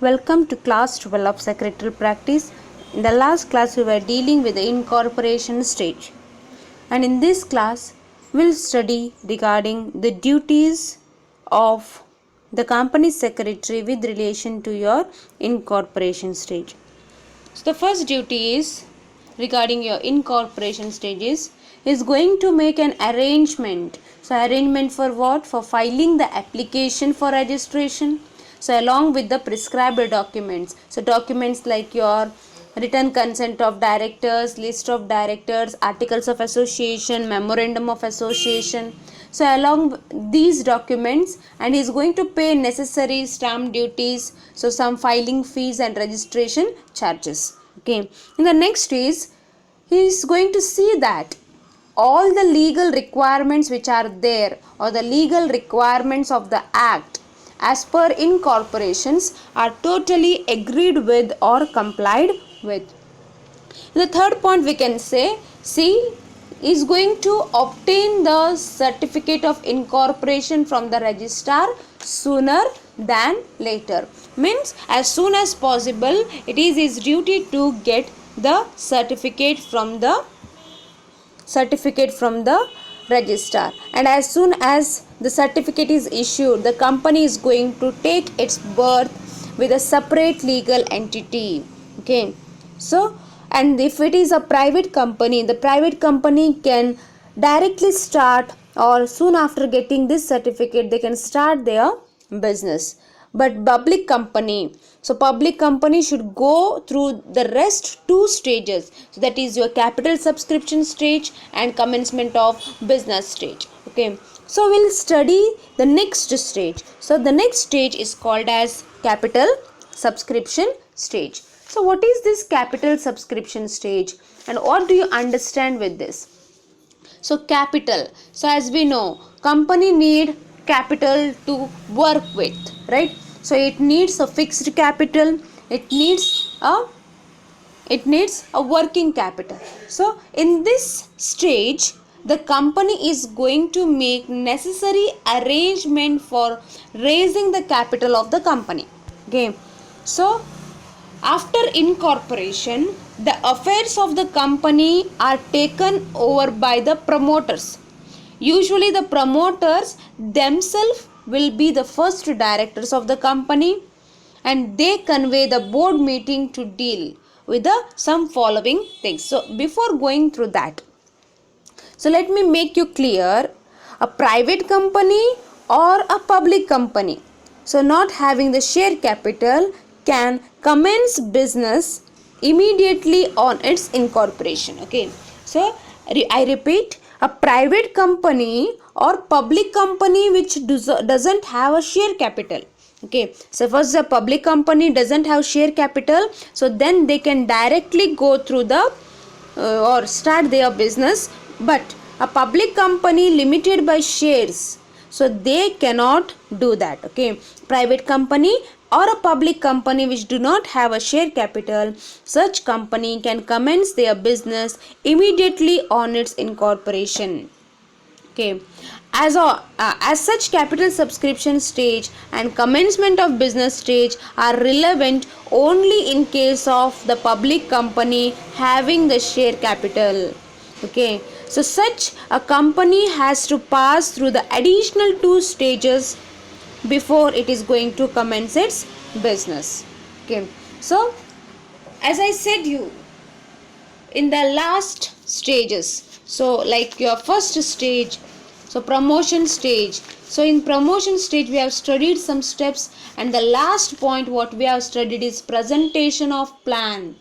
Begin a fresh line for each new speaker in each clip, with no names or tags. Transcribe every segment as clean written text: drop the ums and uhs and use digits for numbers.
Welcome to class 12 of secretarial practice. In the last class we were dealing with the incorporation stage, and in this class we'll study regarding the duties of the company secretary with relation to your incorporation stage. So the first duty is regarding your incorporation stages is going to make an arrangement. So arrangement for what? For filing the application for registration. So along with the prescribed documents. So documents like your written consent of directors, list of directors, articles of association, memorandum of association. So along these documents, and he is going to pay necessary stamp duties, so some filing fees and registration charges. Okay. In the next is he is going to see that all the legal requirements which are there, or the legal requirements of the act as per incorporations are totally agreed with or complied with. The third point we can say, C is going to obtain the certificate of incorporation from the registrar sooner than later. Means as soon as possible it is his duty to get the certificate from the registrar, and as soon as the certificate is issued, the company is going to take its birth with a separate legal entity. Okay, so and if it is a private company, the private company can directly start, or soon after getting this certificate they can start their business. But public company, so public company should go through the rest two stages, so that is your capital subscription stage and commencement of business stage. Okay, so we'll study the next stage. So the next stage is called as capital subscription stage. So what is this capital subscription stage, and what do you understand with this? So capital, so as we know, company need capital to work with, right? So it needs a fixed capital, it needs a working capital. So in this stage the company is going to make necessary arrangement for raising the capital of the company. Okay, so after incorporation, the affairs of the company are taken over by the promoters. Usually the promoters themselves will be the first directors of the company, and they convey the board meeting to deal with some following things. So before going through that, so let me make you clear, a private company or a public company, so not having the share capital, can commence business immediately on its incorporation. Okay, so I repeat, a private company or public company which doesn't have a share capital. Okay, so first the public company doesn't have share capital, so then they can directly go through the or start their business. But a public company limited by shares, so they cannot do that. Okay, private company or a public company which do not have a share capital, such company can commence their business immediately on its incorporation. Okay, as such, capital subscription stage and commencement of business stage are relevant only in case of the public company having the share capital. Okay, so such a company has to pass through the additional two stages before it is going to commence its business. Okay, so as I said you in the last stages, so like your first stage, so promotion stage, so in promotion stage we have studied some steps, and the last point what we have studied is presentation of plan.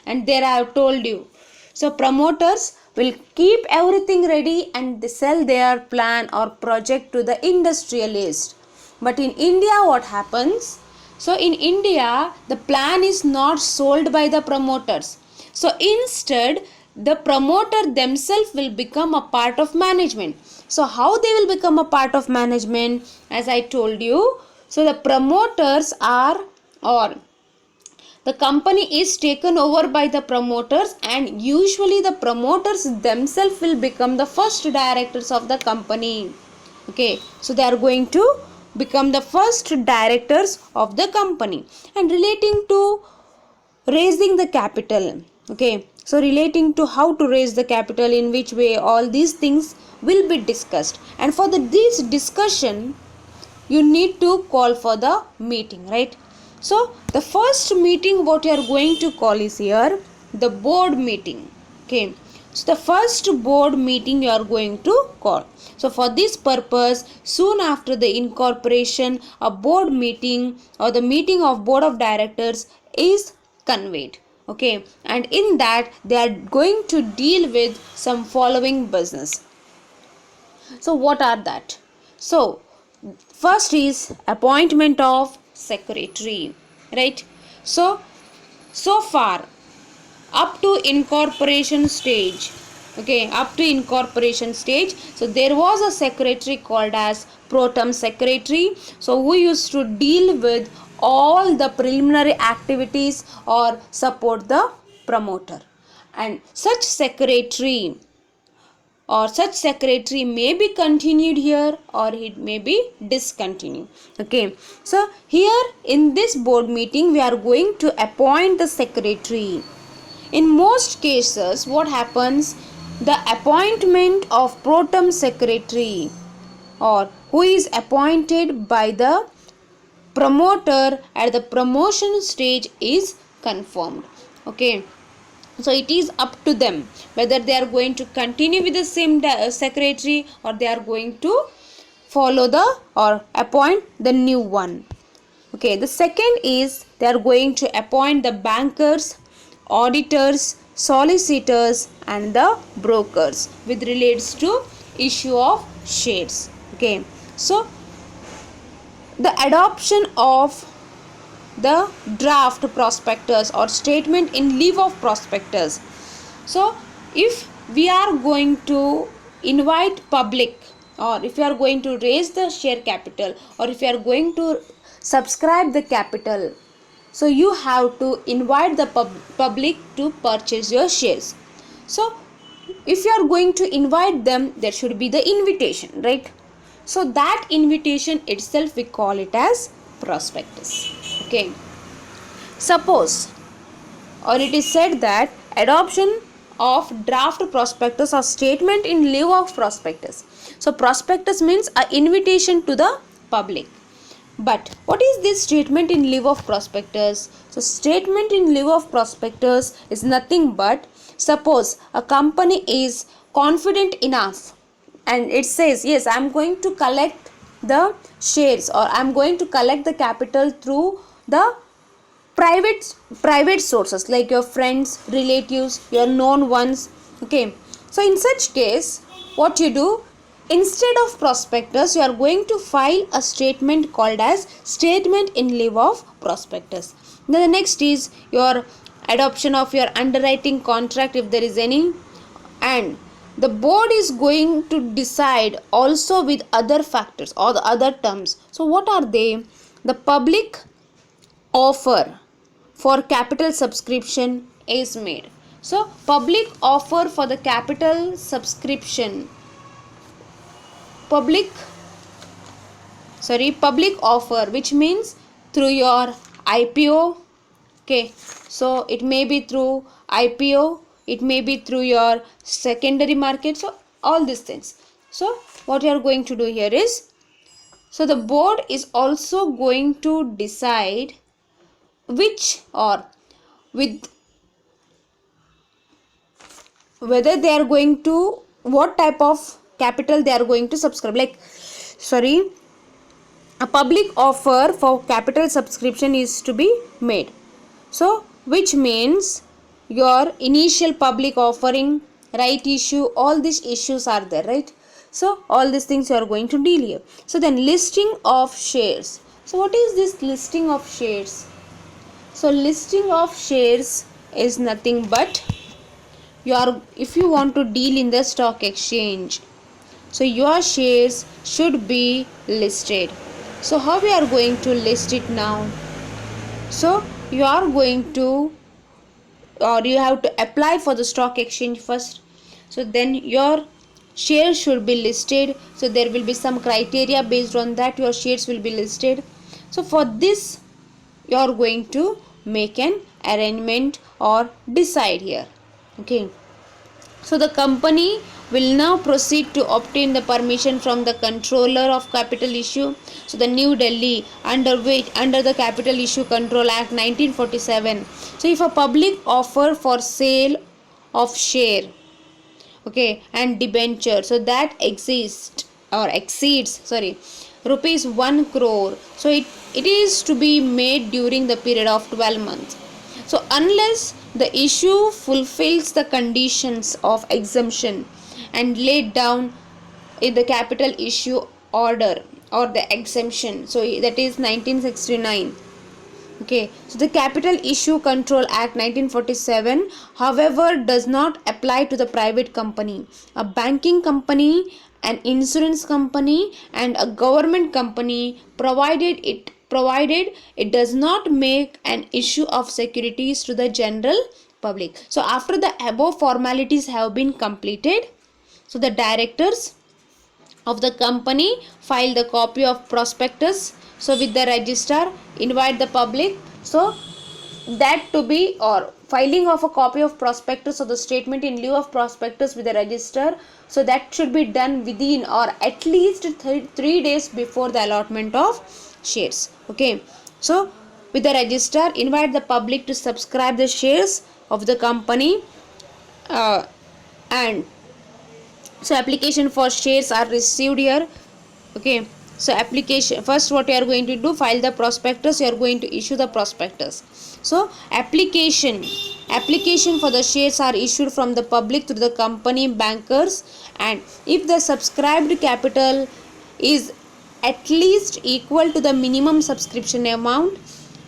And there I have told you, so promoters will keep everything ready and they sell their plan or project to the industrialist. But in India what happens? So in India the plan is not sold by the promoters. So instead the promoter themselves will become a part of management. So how they will become a part of management? As I told you, so the promoters are, or the company is taken over by the promoters, and usually the promoters themselves will become the first directors of the company. Okay, so they are going to become the first directors of the company. And relating to raising the capital, okay, so relating to how to raise the capital, in which way, all these things will be discussed. And for this discussion, you need to call for the meeting, right? So the first meeting what you are going to call is here the board meeting. Okay, so the first board meeting you are going to call. So for this purpose, soon after the incorporation, a board meeting or the meeting of board of directors is conveyed. Okay, and in that they are going to deal with some following business. So what are that? So first is appointment of secretary, right? So far up to incorporation stage, okay, up to incorporation stage, so there was a secretary called as pro tem secretary, so who used to deal with all the preliminary activities or support the promoter. And such secretary may be continued here or it may be discontinued. Okay, so here in this board meeting we are going to appoint the secretary. In most cases what happens, the appointment of pro tem secretary or who is appointed by the promoter at the promotion stage is confirmed. Okay, so it is up to them whether they are going to continue with the same secretary or they are going to follow the or appoint the new one. Okay, the second is they are going to appoint the bankers, auditors, solicitors and the brokers with relates to issue of shares. Okay, so the adoption of the draft prospectus or statement in lieu of prospectus. So if we are going to invite public or if you are going to raise the share capital or if you are going to subscribe the capital, so you have to invite the public to purchase your shares. So if you are going to invite them, there should be the invitation, right? So that invitation itself we call it as prospectus. Okay, suppose or it is said that adoption of draft prospectus or statement in lieu of prospectus. So prospectus means an invitation to the public. But what is this statement in lieu of prospectus? So statement in lieu of prospectus is nothing but, suppose a company is confident enough and it says, yes, I am going to collect the shares or I am going to collect the capital through the private sources like your friends, relatives, your known ones. Okay, so in such case what you do, instead of prospectus you are going to file a statement called as statement in lieu of prospectus. Then the next is your adoption of your underwriting contract if there is any, and the board is going to decide also with other factors or the other terms. So what are they? The public offer for capital subscription is made. So public offer for the capital subscription, public offer, which means through your IPO. Okay, so it may be through IPO, it may be through your secondary market, so all these things. So what you are going to do here is, so the board is also going to decide which or with whether they are going to, what type of capital they are going to subscribe, like a public offer for capital subscription is to be made. So which means your initial public offering, right issue, all these issues are there, right? So all these things you are going to deal here. So then listing of shares. So what is this listing of shares? So listing of shares is nothing but if you want to deal in the stock exchange, so your shares should be listed. So how we are going to list it now? So you are going to, or you have to apply for the stock exchange first. So then your shares should be listed. So there will be some criteria, based on that your shares will be listed. So for this you are going to make an arrangement or decide here. Okay, so the company will now proceed to obtain the permission from the controller of capital issue. So the New Delhi, under the Capital Issue Control Act 1947. So if a public offer for sale of share, okay, and debenture, so that exceeds rupees 1 crore, so it is to be made during the period of 12 months. So unless the issue fulfills the conditions of exemption and laid down in the capital issue order or the exemption, so that is 1969. Okay, so the Capital Issue Control Act 1947, however, does not apply to the private company, a banking company, an insurance company, and a government company, provided it does not make an issue of securities to the general public. So after the above formalities have been completed, so the directors of the company file the copy of prospectus, so with the registrar, invite the public, so that to be, or filing of a copy of prospectus or the statement in lieu of prospectus with the register, so that should be done within or at least 3 days before the allotment of shares. Okay, so with the registrar, invite the public to subscribe the shares of the company, and so application for shares are received here. Okay, so application, first what you are going to do, file the prospectus, you are going to issue the prospectus. So application for the shares are issued from the public to the company bankers, and if the subscribed capital is at least equal to the minimum subscription amount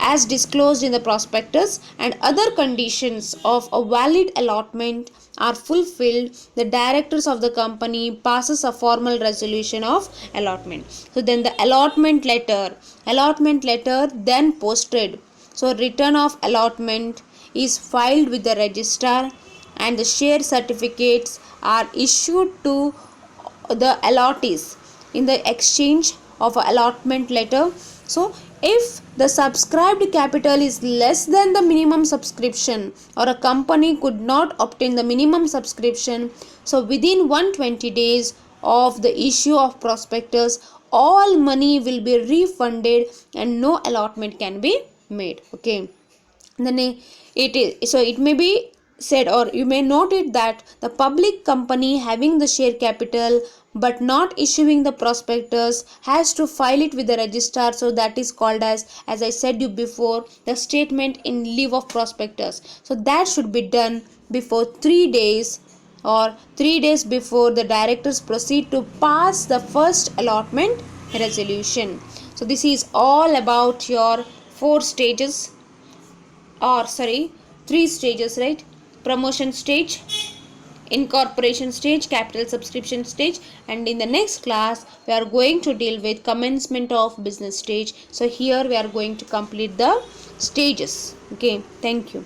as disclosed in the prospectus and other conditions of a valid allotment are fulfilled, the directors of the company passes a formal resolution of allotment. So then the allotment letter then posted. So return of allotment is filed with the registrar, and the share certificates are issued to the allottees in the exchange of an allotment letter. So if the subscribed capital is less than the minimum subscription, or a company could not obtain the minimum subscription, so within 120 days of the issue of prospectus, all money will be refunded and no allotment can be made. Okay, then it may be said, or you may note it, that the public company having the share capital but not issuing the prospectus has to file it with the registrar, so that is called as I said you before, the statement in lieu of prospectus. So that should be done before 3 days, or 3 days before the directors proceed to pass the first allotment resolution. So this is all about your 4 stages, or 3 stages, right? Promotion stage, incorporation stage, capital subscription stage, and in the next class we are going to deal with commencement of business stage. So here we are going to complete the stages. Okay, thank you.